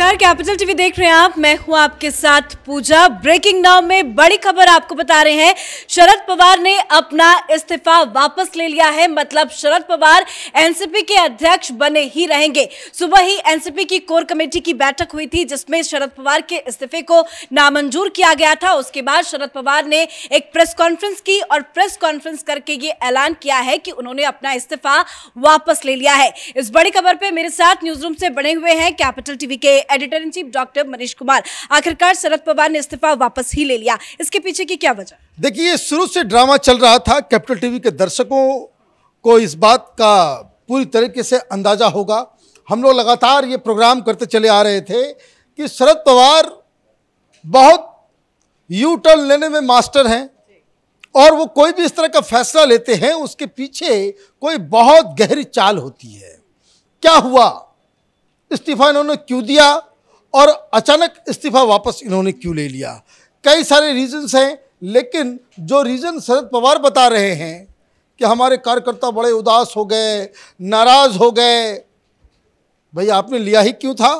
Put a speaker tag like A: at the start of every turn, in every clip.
A: नमस्कार, capital TV देख रहे हैं आप। मैं हूं आपके साथ पूजा। ब्रेकिंग नाउ में बड़ी खबर आपको बता रहे हैं। शरद पवार ने अपना इस्तीफा वापस ले लिया है। मतलब शरद पवार एनसीपी के अध्यक्ष बने ही रहेंगे। सुबह ही एनसीपी की कोर कमेटी की बैठक हुई थी, जिसमें शरद पवार के इस्तीफे को नामंजूर किया गया था। उसके बाद शरद पवार ने एक प्रेस कॉन्फ्रेंस की और प्रेस कॉन्फ्रेंस करके ये ऐलान किया है कि उन्होंने अपना इस्तीफा वापस ले लिया है। इस बड़ी खबर पर मेरे साथ न्यूज रूम से बने हुए हैं कैपिटल टीवी के editor in chief doctor Manish Kumar. आखिरकार शरद पवार ने इस्तीफा वापस ही ले लिया, इसके पीछे की क्या वजह?
B: देखिए, शुरू से ड्रामा चल रहा था। कैपिटल टीवी के दर्शकों को इस बात का पूरी तरीके से अंदाजा होगा। हम लोग लगातार ये प्रोग्राम करते चले आ रहे थे कि शरद पवार बहुत यू टर्न लेने में मास्टर हैं और वो कोई भी इस तरह का फैसला लेते हैं उसके पीछे कोई बहुत गहरी चाल होती है। क्या हुआ, इस्तीफा इन्होंने क्यों दिया और अचानक इस्तीफा वापस इन्होंने क्यों ले लिया? कई सारे रीजंस हैं, लेकिन जो रीजन शरद पवार बता रहे हैं कि हमारे कार्यकर्ता बड़े उदास हो गए, नाराज हो गए। भाई, आपने लिया ही क्यों था?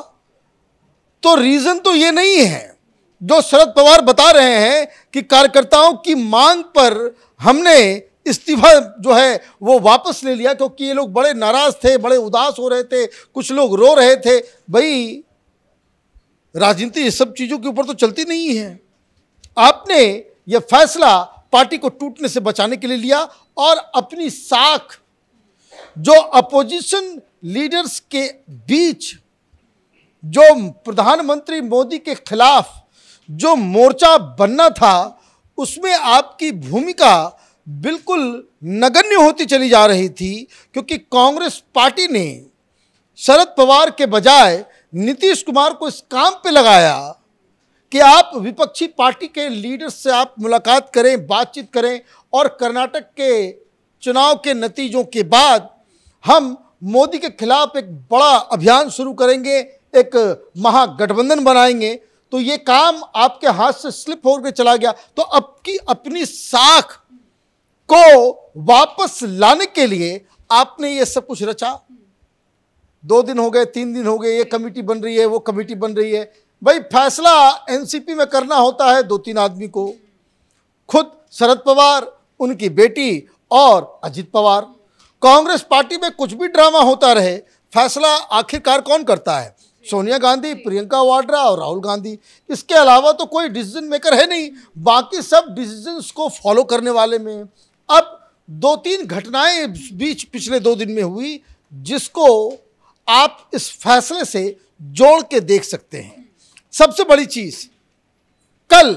B: तो रीजन तो ये नहीं है जो शरद पवार बता रहे हैं कि कार्यकर्ताओं की मांग पर हमने इस्तीफा जो है वो वापस ले लिया क्योंकि ये लोग बड़े नाराज थे, बड़े उदास हो रहे थे, कुछ लोग रो रहे थे। भाई, राजनीति इस सब चीज़ों के ऊपर तो चलती नहीं है। आपने ये फैसला पार्टी को टूटने से बचाने के लिए लिया और अपनी साख जो अपोजिशन लीडर्स के बीच जो प्रधानमंत्री मोदी के खिलाफ जो मोर्चा बनना था, उसमें आपकी भूमिका बिल्कुल नगण्य होती चली जा रही थी क्योंकि कांग्रेस पार्टी ने शरद पवार के बजाय नीतीश कुमार को इस काम पे लगाया कि आप विपक्षी पार्टी के लीडर्स से आप मुलाकात करें, बातचीत करें और कर्नाटक के चुनाव के नतीजों के बाद हम मोदी के खिलाफ एक बड़ा अभियान शुरू करेंगे, एक महागठबंधन बनाएंगे। तो ये काम आपके हाथ से स्लिप होकर चला गया। तो अपनी साख को वापस लाने के लिए आपने ये सब कुछ रचा। 2 दिन हो गए, 3 दिन हो गए, ये कमेटी बन रही है, वो कमेटी बन रही है। भाई, फैसला एनसीपी में करना होता है 2-3 आदमी को, खुद शरद पवार, उनकी बेटी और अजित पवार। कांग्रेस पार्टी में कुछ भी ड्रामा होता रहे, फैसला आखिरकार कौन करता है? सोनिया गांधी, प्रियंका वाड्रा और राहुल गांधी। इसके अलावा तो कोई डिसीजन मेकर है नहीं, बाकी सब डिसीजंस को फॉलो करने वाले में। अब 2-3 घटनाएं बीच पिछले 2 दिन में हुई जिसको आप इस फैसले से जोड़ के देख सकते हैं। सबसे बड़ी चीज, कल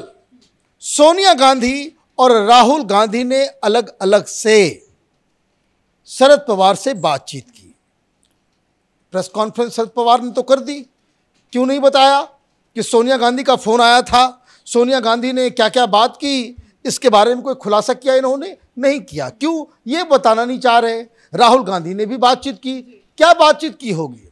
B: सोनिया गांधी और राहुल गांधी ने अलग अलग से शरद पवार से बातचीत की। प्रेस कॉन्फ्रेंस शरद पवार ने तो कर दी, क्यों नहीं बताया कि सोनिया गांधी का फोन आया था, सोनिया गांधी ने क्या क्या बात की, इसके बारे में कोई खुलासा किया? इन्होंने नहीं किया। क्यों? ये बताना नहीं चाह रहे। राहुल गांधी ने भी बातचीत की। क्या बातचीत की होगी?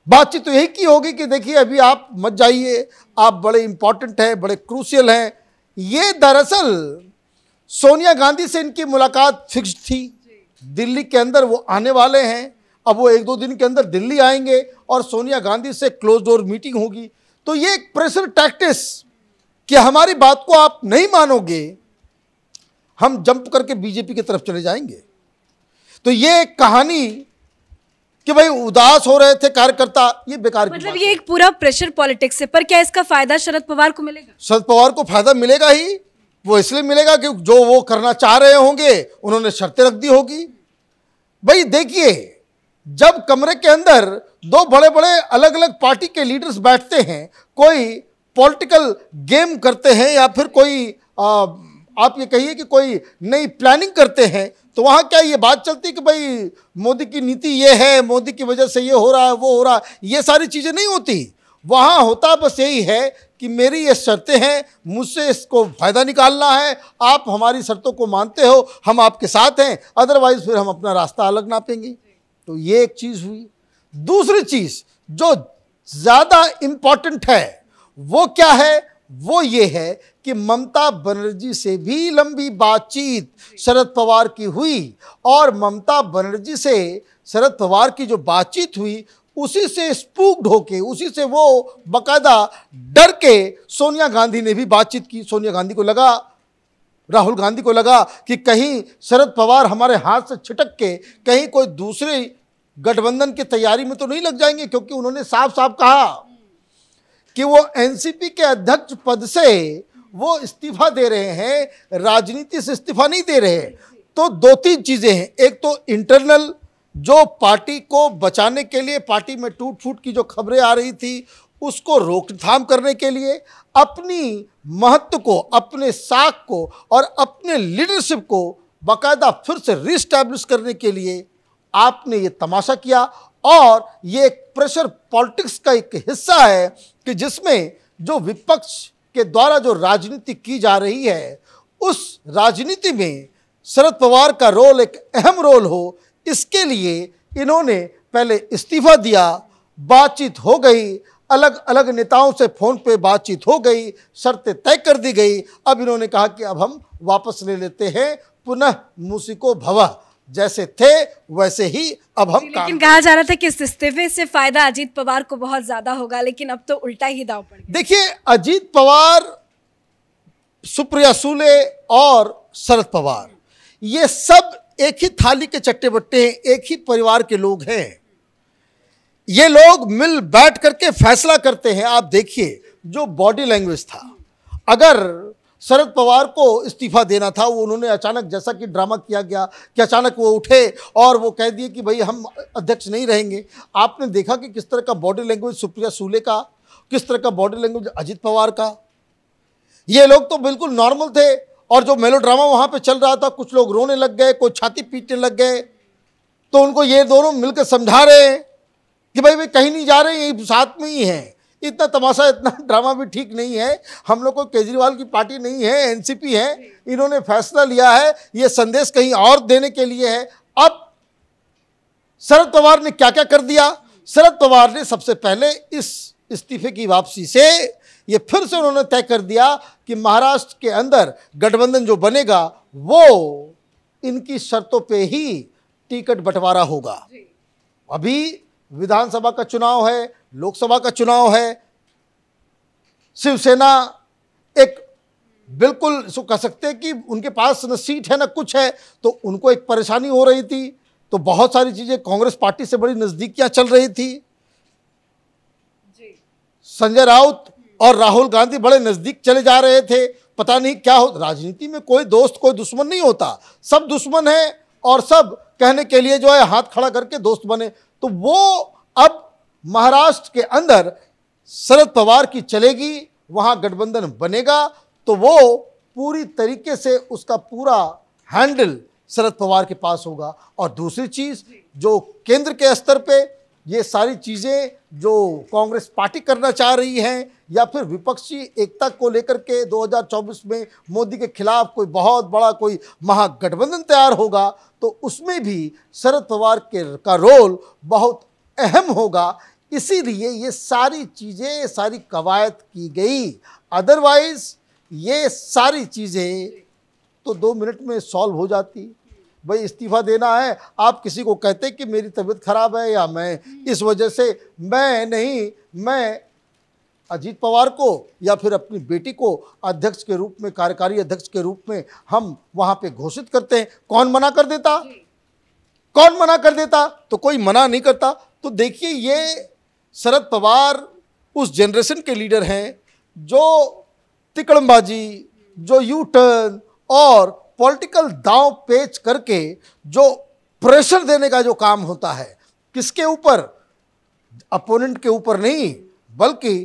B: बातचीत तो यही की होगी कि देखिए, अभी आप मत जाइए, आप बड़े इंपॉर्टेंट हैं, बड़े क्रूशियल हैं। ये दरअसल सोनिया गांधी से इनकी मुलाकात फिक्स थी। दिल्ली के अंदर वो आने वाले हैं। अब वो 1-2 दिन के अंदर दिल्ली आएंगे और सोनिया गांधी से क्लोज डोर मीटिंग होगी। तो ये एक प्रेशर टैक्टिस कि हमारी बात को आप नहीं मानोगे, हम जंप करके बीजेपी की तरफ चले जाएंगे। तो ये एक कहानी कि भाई उदास हो रहे थे कार्यकर्ता, ये बेकार की
A: मतलब ये एक पूरा प्रेशर पॉलिटिक्स है। पर क्या इसका फायदा शरद पवार को मिलेगा?
B: शरद पवार को फायदा मिलेगा ही। वो इसलिए मिलेगा कि जो वो करना चाह रहे होंगे उन्होंने शर्तें रख दी होगी। भाई देखिए, जब कमरे के अंदर 2 बड़े बड़े अलग अलग पार्टी के लीडर्स बैठते हैं, कोई पॉलिटिकल गेम करते हैं या फिर कोई आप ये कहिए कि कोई नई प्लानिंग करते हैं, तो वहाँ क्या ये बात चलती है कि भाई मोदी की नीति ये है, मोदी की वजह से ये हो रहा है, वो हो रहा है, ये सारी चीज़ें नहीं होती। वहाँ होता बस यही है कि मेरी ये शर्तें हैं, मुझसे इसको फ़ायदा निकालना है, आप हमारी शर्तों को मानते हो, हम आपके साथ हैं, अदरवाइज फिर हम अपना रास्ता अलग नापेंगे। तो ये एक चीज़ हुई। दूसरी चीज़ जो ज़्यादा इम्पॉर्टेंट है वो क्या है? वो ये है कि ममता बनर्जी से भी लंबी बातचीत शरद पवार की हुई और ममता बनर्जी से शरद पवार की जो बातचीत हुई उसी से स्पूक्ड होके, उसी से वो बकायदा डर के सोनिया गांधी ने भी बातचीत की। सोनिया गांधी को लगा, राहुल गांधी को लगा कि कहीं शरद पवार हमारे हाथ से छिटक के कहीं कोई दूसरे गठबंधन की तैयारी में तो नहीं लग जाएंगे, क्योंकि उन्होंने साफ साफ कहा कि वो एनसीपी के अध्यक्ष पद से वो इस्तीफा दे रहे हैं, राजनीति से इस्तीफा नहीं दे रहे। तो दो तीन चीजें हैं, एक तो इंटरनल जो पार्टी को बचाने के लिए, पार्टी में टूट फूट की जो खबरें आ रही थी उसको रोकथाम करने के लिए, अपनी महत्व को, अपने साख को और अपने लीडरशिप को बाकायदा फिर से रीस्टैब्लिश करने के लिए आपने ये तमाशा किया। और ये एक प्रेशर पॉलिटिक्स का एक हिस्सा है कि जिसमें जो विपक्ष के द्वारा जो राजनीति की जा रही है, उस राजनीति में शरद पवार का रोल एक अहम रोल हो, इसके लिए इन्होंने पहले इस्तीफा दिया, बातचीत हो गई, अलग अलग नेताओं से फोन पे बातचीत हो गई, शर्तें तय कर दी गई। अब इन्होंने कहा कि अब हम वापस ले लेते हैं, पुनः मूसिको भवः, जैसे थे वैसे ही अब हम काम।
A: लेकिन कहा जा रहा था कि इस इस्तीफे से फायदा अजीत पवार को बहुत ज्यादा होगा, लेकिन अब तो उल्टा ही दांव पड़ गया।
B: देखिए, अजीत पवार, सुप्रिया सुले और शरद पवार, ये सब एक ही थाली के चट्टे बट्टे हैं, एक ही परिवार के लोग हैं। ये लोग मिल बैठ करके फैसला करते हैं। आप देखिए जो बॉडी लैंग्वेज था, अगर शरद पवार को इस्तीफा देना था, वो उन्होंने अचानक, जैसा कि ड्रामा किया गया कि अचानक वो उठे और वो कह दिए कि भाई हम अध्यक्ष नहीं रहेंगे। आपने देखा कि किस तरह का बॉडी लैंग्वेज सुप्रिया सुले का, किस तरह का बॉडी लैंग्वेज अजीत पवार का। ये लोग तो बिल्कुल नॉर्मल थे, और जो मेलोड्रामा वहाँ पे चल रहा था, कुछ लोग रोने लग गए, कोई छाती पीटने लग गए, तो उनको ये दोनों मिलकर समझा रहे हैं कि भाई वे कहीं नहीं जा रहे, ये साथ में ही हैं। इतना तमाशा, इतना ड्रामा भी ठीक नहीं है। हम लोग को केजरीवाल की पार्टी नहीं है, एनसीपी है, इन्होंने फैसला लिया है, ये संदेश कहीं और देने के लिए है। अब शरद पवार ने क्या क्या कर दिया? शरद पवार ने सबसे पहले इस इस्तीफे की वापसी से ये फिर से उन्होंने तय कर दिया कि महाराष्ट्र के अंदर गठबंधन जो बनेगा वो इनकी शर्तों पे ही टिकट बंटवारा होगा। अभी विधानसभा का चुनाव है, लोकसभा का चुनाव है, शिवसेना एक बिल्कुल इसको कह सकते हैं कि उनके पास न सीट है न कुछ है, तो उनको एक परेशानी हो रही थी। तो बहुत सारी चीजें, कांग्रेस पार्टी से बड़ी नजदीकियां चल रही थी। संजय राउत और राहुल गांधी बड़े नजदीक चले जा रहे थे। पता नहीं क्या हो, राजनीति में कोई दोस्त कोई दुश्मन नहीं होता, सब दुश्मन है और सब कहने के लिए जो है हाथ खड़ा करके दोस्त बने। तो वो अब महाराष्ट्र के अंदर शरद पवार की चलेगी, वहां गठबंधन बनेगा, तो वो पूरी तरीके से उसका पूरा हैंडल शरद पवार के पास होगा। और दूसरी चीज, जो केंद्र के स्तर पे ये सारी चीजें जो कांग्रेस पार्टी करना चाह रही हैं, या फिर विपक्षी एकता को लेकर के 2024 में मोदी के खिलाफ कोई बहुत बड़ा कोई महागठबंधन तैयार होगा, तो उसमें भी शरद पवार का रोल बहुत अहम होगा। इसीलिए ये सारी चीज़ें, सारी कवायद की गई। अदरवाइज ये सारी चीज़ें तो 2 मिनट में सॉल्व हो जाती। भाई इस्तीफा देना है, आप किसी को कहते कि मेरी तबीयत खराब है या मैं इस वजह से, मैं अजीत पवार को या फिर अपनी बेटी को अध्यक्ष के रूप में, कार्यकारी अध्यक्ष के रूप में हम वहां पे घोषित करते हैं। कौन मना कर देता? कौन मना कर देता? तो कोई मना नहीं करता। तो देखिए, ये शरद पवार उस जनरेशन के लीडर हैं जो तिकड़मबाजी, जो यू टर्न और पॉलिटिकल दांव पेच करके जो प्रेशर देने का जो काम होता है, किसके ऊपर? अपोनेंट के ऊपर नहीं, बल्कि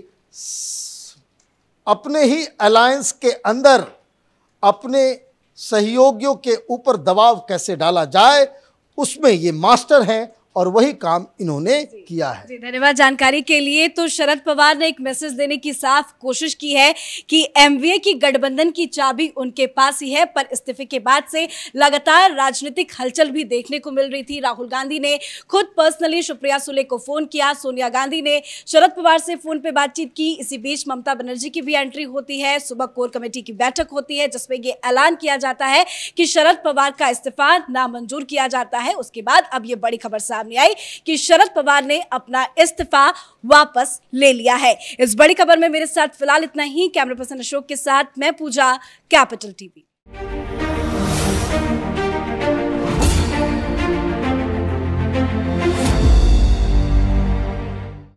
B: अपने ही अलायंस के अंदर अपने सहयोगियों के ऊपर दबाव कैसे डाला जाए, उसमें ये मास्टर हैं और वही काम इन्होंने किया है।
A: जी, धन्यवाद जानकारी के लिए। तो शरद पवार ने एक मैसेज देने की साफ कोशिश की है कि एमवीए की गठबंधन की चाबी उनके पास ही है, पर इस्तीफे के बाद से लगातार राजनीतिक हलचल भी देखने को मिल रही थी। राहुल गांधी ने खुद पर्सनली सुप्रिया सुले को फोन किया, सोनिया गांधी ने शरद पवार से फोन पे बातचीत की। इसी बीच ममता बनर्जी की भी एंट्री होती है, सुबह कोर कमेटी की बैठक होती है जिसमें ये ऐलान किया जाता है कि शरद पवार का इस्तीफा नामंजूर किया जाता है। उसके बाद अब ये बड़ी खबर सामने सामने आई कि शरद पवार ने अपना इस्तीफा वापस ले लिया है। इस बड़ी खबर में मेरे साथ फिलहाल इतना ही। कैमरा पर्सन अशोक के साथ मैं पूजा, कैपिटल टीवी।